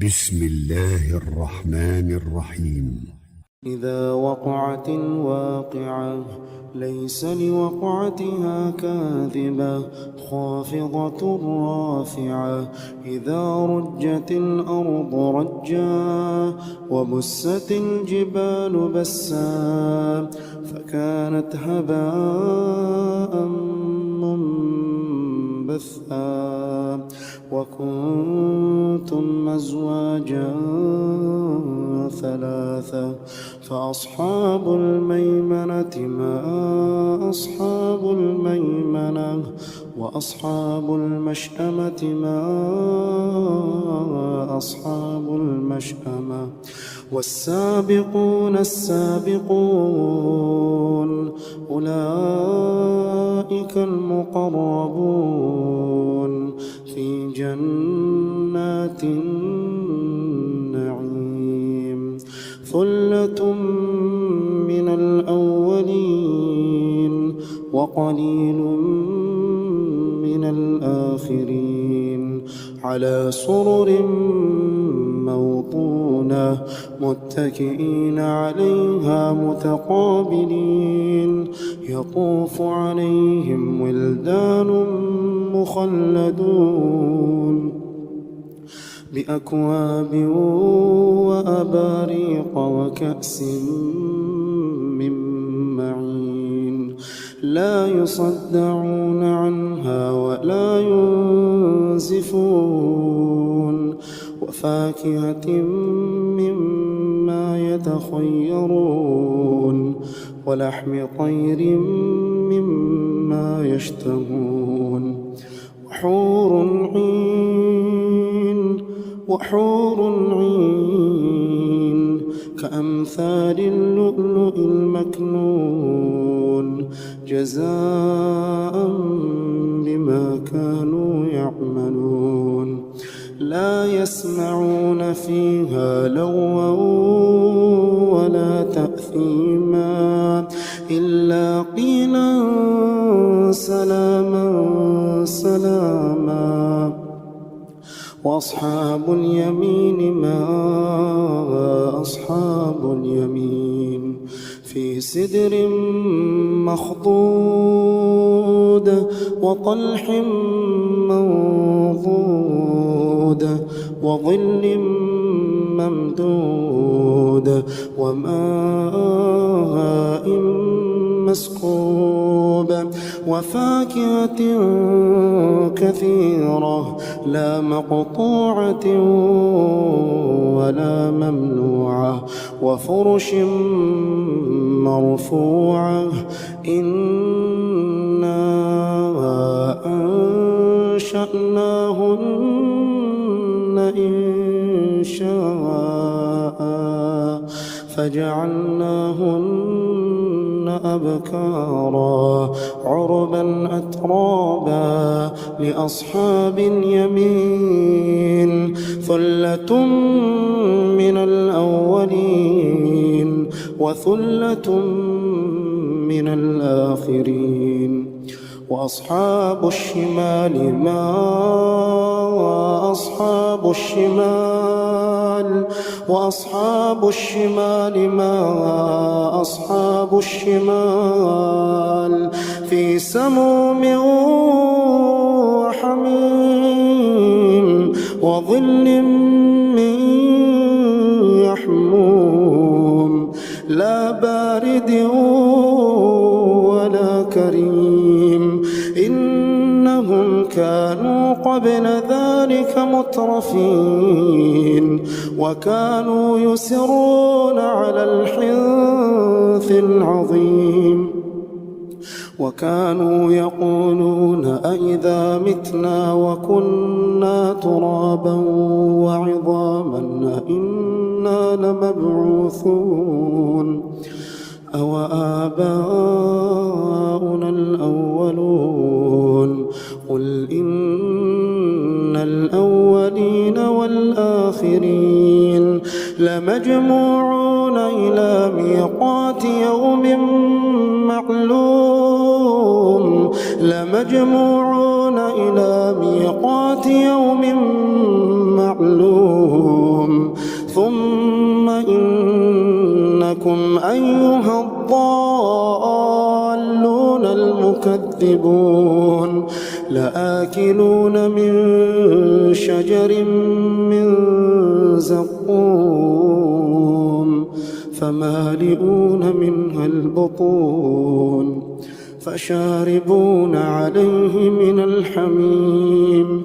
بسم الله الرحمن الرحيم. إذا وقعت الواقعة ليس لوقعتها كاذبة خافضة رافعة إذا رجت الأرض رجا وبست الجبال بسا فكانت هباء منبثا وكنتم أزواجا ثلاثة فأصحاب الميمنة ما أصحاب الميمنة وأصحاب المشأمة ما أصحاب المشأمة والسابقون السابقون أولئك المقربون في جنات النعيم ثلة من الأولين وقليل من الآخرين على سرر موضونة متكئين عليها متقابلين يطوف عليهم ولدان مخلدون بأكواب وأباريق وكأس من معين لا يصدعون عنها ولا ينزفون وفاكهة مما يتخيرون ولحم طير مما يشتهون وحور عين كأمثال اللؤلؤ المكنون جزاء بما كانوا يعملون لا يسمعون فيها لغوا ولا تأثيما إلا قيلا سلاما سلاما وأصحاب اليمين ما أصحاب اليمين في سدر مخضود وطلح منضود وظل ممدود وماء مسكوب وفاكهة كثيرة لا مقطوعة ولا ممنوعة وفرش مرفوعة إنا أنشأناهن إن شاء فجعلناهن أبكارا عربا أترابا لأصحاب اليمين ثلة من الأولين وثلة من الآخرين وأصحاب الشمال ما أصحاب الشمال وأصحاب الشمال ما أصحاب الشمال في سموم وحميم وظل من يحموم لا بارد ولا كريم إنهم كانوا قبل ذلك مترفين وكانوا يسرون على الحنث العظيم وكانوا يقولون أئذا متنا وكنا ترابا وعظاما أئنا لمبعوثون أو آباؤنا الأولون قل إن الأولين والآخرين لمجموعون إلى ميقات يوم معلوم لمجموعون إلى ميقات يوم معلوم أيها الضالون المكذبون لآكلون من شجر من زقوم فمالئون منها البطون فشاربون عليه من الحميم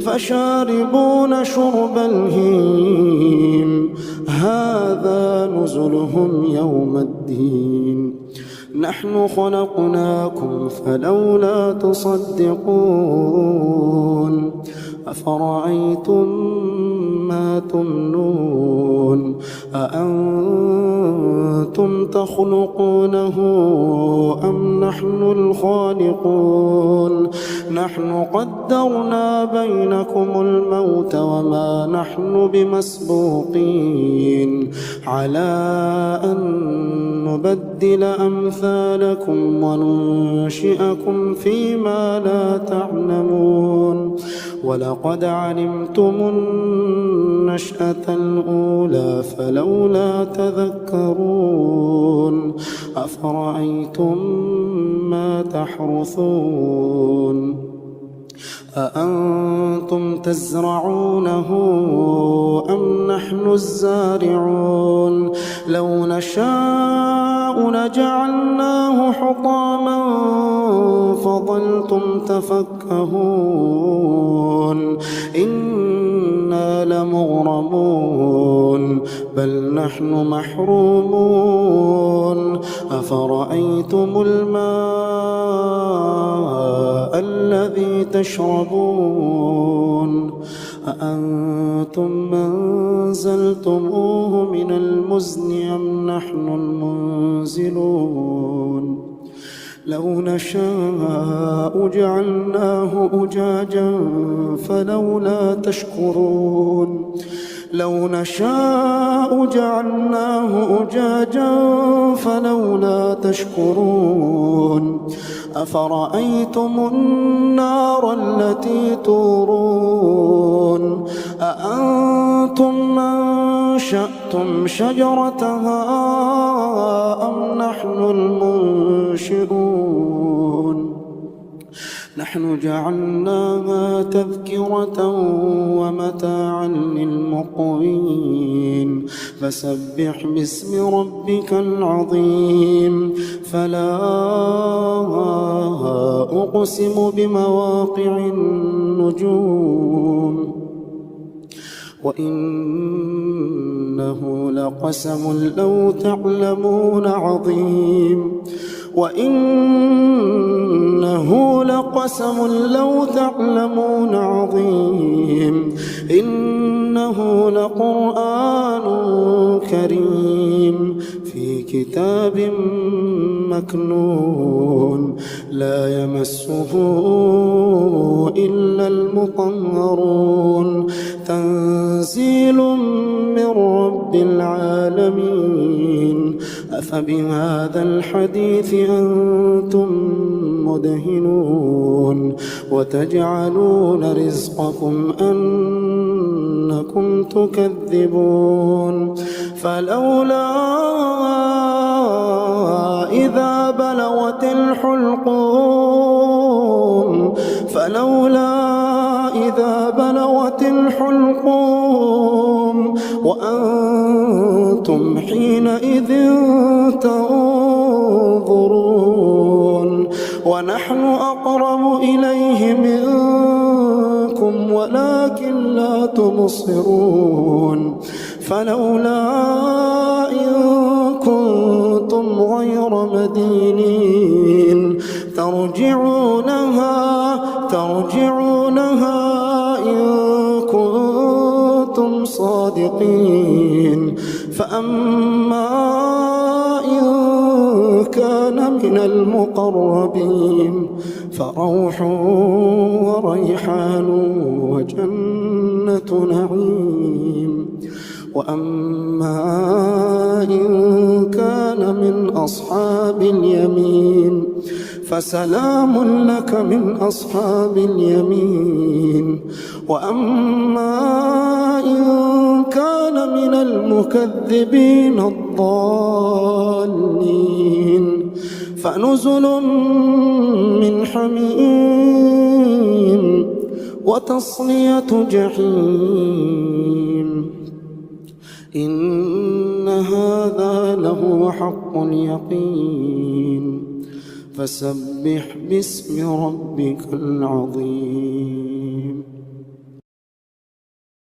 فشاربون شرب الهيم هذا نزلهم يوم الدين نحن خلقناكم فلولا تصدقون أفرأيتم ما تمنون أأنتم تخلقونه أم نحن الخالقون نحن قدرنا بينكم الموت وما نحن بمسبوقين على أن نبدل أمثالكم وننشئكم فيما لا تعلمون ولقد علمتم النشأة الأولى فلولا تذكرون أفرأيتم ما تحرثون أأنتم تزرعونه أم نحن الزارعون لو نشاء لجعلناه حطاما فظلتم تفكهون إنا لمغرمون بل نحن محرومون أفرأيتم الماء الذي تشربون أأنتم منزلتموه من المزن أم نحن المنزلون لو نشاء جعلناه أجاجا فلولا تشكرون لو نشاء جعلناه أجاجا فلولا تشكرون أفرأيتم النار التي تورون أأنتم أنشأتم شجرتها أم نحن المنشئون نحن جعلناها تذكرة ومتاعا للمقوين فسبح باسم ربك العظيم فلا أقسم بمواقع النجوم وإنه لقسم لو تعلمون عظيم وإنه لقسم لو تعلمون عظيم إنه لقرآن كريم في كتاب مكنون لا يمسه إلا المطهرون تنزيل من رب العالمين أفبهذا الحديث أنتم مدهنون وتجعلون رزقكم أنكم تكذبون فلولا إذا بلغت الحلقوم وأنتم حينئذ تنظرون ونحن أقرب إليه منكم ولكن لا تبصرون فلولا إن كنتم غير مدينين ترجعونها إن كنتم صادقين فأما إن كان من المقربين فروح وريحان وجنة نعيم وأما إن كان من أصحاب اليمين فسلام لك من أصحاب اليمين. وأما إن كان من المكذبين الضالين فنزل من حميم وتصلية جحيم. إن هذا لهو حق اليقين. فسبح باسم ربك العظيم.